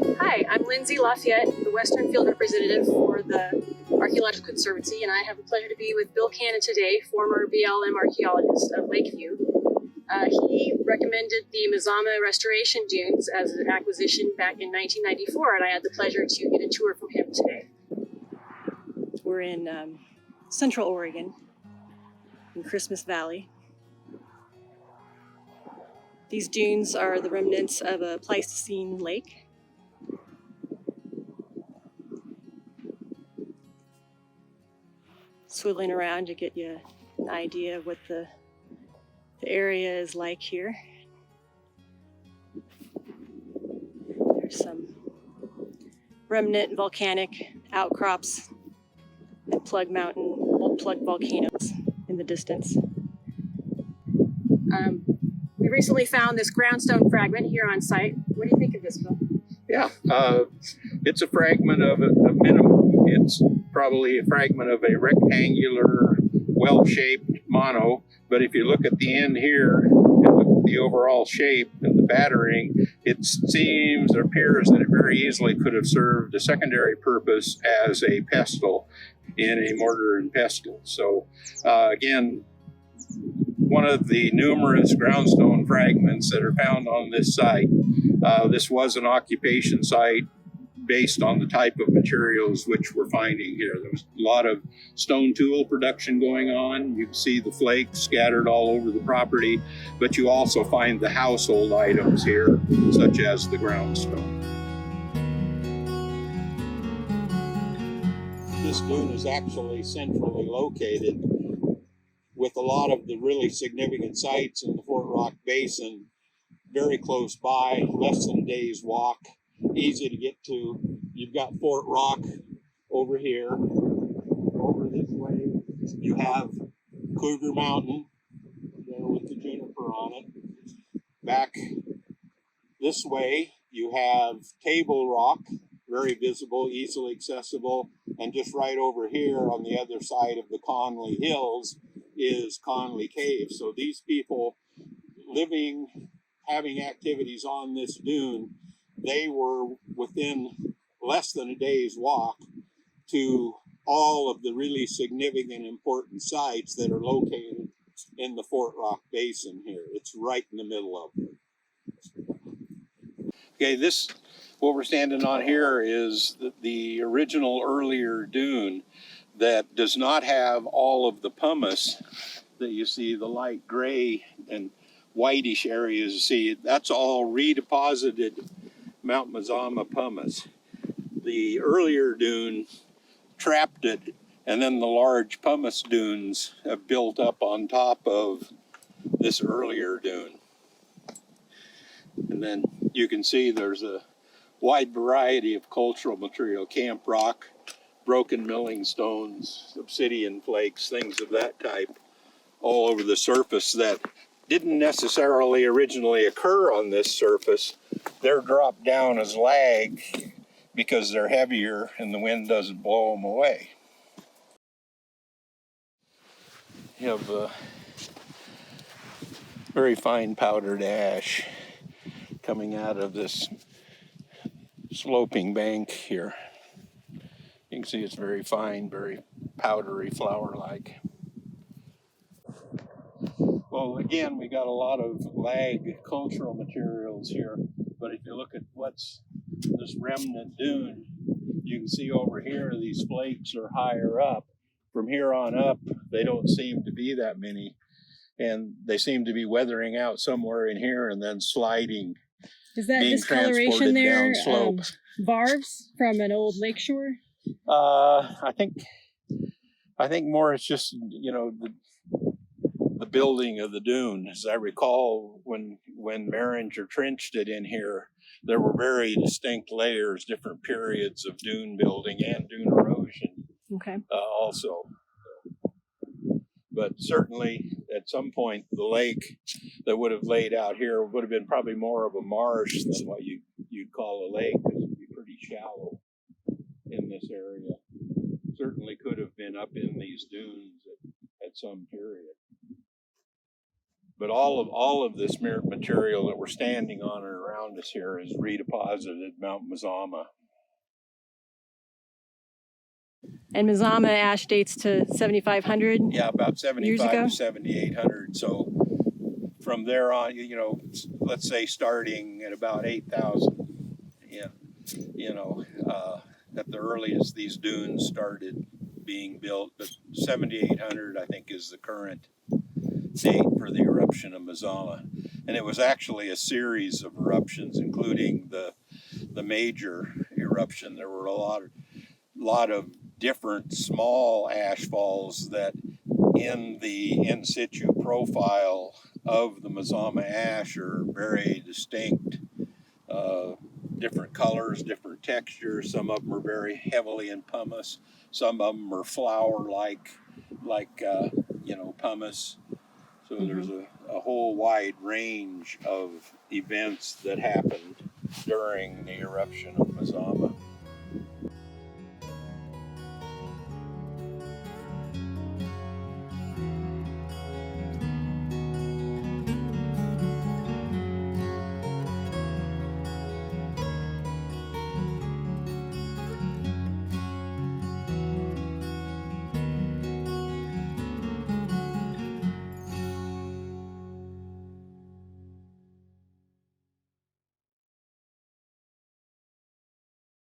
Hi, I'm Linsie Lafayette, the Western Field Representative for the Archaeological Conservancy, and I have the pleasure to be with Bill Cannon today, former BLM archaeologist of Lakeview. He recommended the Mazama restoration dunes as an acquisition back in 1994, and I had the pleasure to get a tour from him today. We're in Central Oregon, in Christmas Valley. These dunes are the remnants of a Pleistocene lake. Swiveling around to get you an idea of what the area is like here. There's some remnant volcanic outcrops and old plug volcanoes in the distance. We recently found this groundstone fragment here on site. What do you think of this, Bill? Yeah, it's a fragment of a minimum. It's probably a fragment of a rectangular, well-shaped mono, but if you look at the end here and look at the overall shape and the battering, it appears that it very easily could have served a secondary purpose as a pestle in a mortar and pestle. So again, one of the numerous groundstone fragments that are found on this site. This was an occupation site based on the type of materials which we're finding here. There was a lot of stone tool production going on. You can see the flakes scattered all over the property, but you also find the household items here, such as the groundstone. This dune is actually centrally located with a lot of the really significant sites in the Fort Rock Basin very close by, less than a day's walk, easy to get to. You've got Fort Rock over here. Over this way, you have Cougar Mountain there with the juniper on it. Back this way, you have Table Rock, very visible, easily accessible. And just right over here on the other side of the Conley Hills is Conley Cave. So these people having activities on this dune, they were within less than a day's walk to all of the really significant important sites that are located in the Fort Rock Basin here. It's right in the middle of it. Okay, what we're standing on here is the original earlier dune that does not have all of the pumice that you see, the light gray and whitish areas you see. That's all redeposited Mount Mazama pumice. The earlier dune trapped it, and then the large pumice dunes have built up on top of this earlier dune. And then you can see there's a wide variety of cultural material: camp rock, broken milling stones, obsidian flakes, things of that type, all over the surface that didn't necessarily originally occur on this surface. They're dropped down as lag because they're heavier and the wind doesn't blow them away. You have a very fine powdered ash coming out of this sloping bank here. You can see it's very fine, very powdery, flour-like. Well, again, we got a lot of lag cultural materials here, but if you look at what's this remnant dune, you can see over here these flakes are higher up. From here on up, they don't seem to be that many, and they seem to be weathering out somewhere in here and then sliding. Is that discoloration there varves from an old lakeshore? I think more it's just, the building of the dune. As I recall, when Maringer trenched it in here, there were very distinct layers, different periods of dune building and dune erosion. Okay. Also. But certainly at some point the lake that would have laid out here would have been probably more of a marsh than what you'd call a lake, because it would be pretty shallow in this area. Certainly could have been up in these dunes at some period. But all of this material that we're standing on and around us here is redeposited at Mount Mazama. And Mazama ash dates to 7,500. Yeah, about 75 ago? to 7,800. So from there on, let's say starting at about 8,000, yeah, at the earliest these dunes started being built, but 7,800 I think is the current date for the eruption of Mazama. And it was actually a series of eruptions, including the major eruption. There were a lot of different small ash falls that in the in situ profile of the Mazama ash are very distinct, different colors, different textures. Some of them are very heavily in pumice. Some of them are flour-like, pumice. So there's a whole wide range of events that happened during the eruption of Mazama.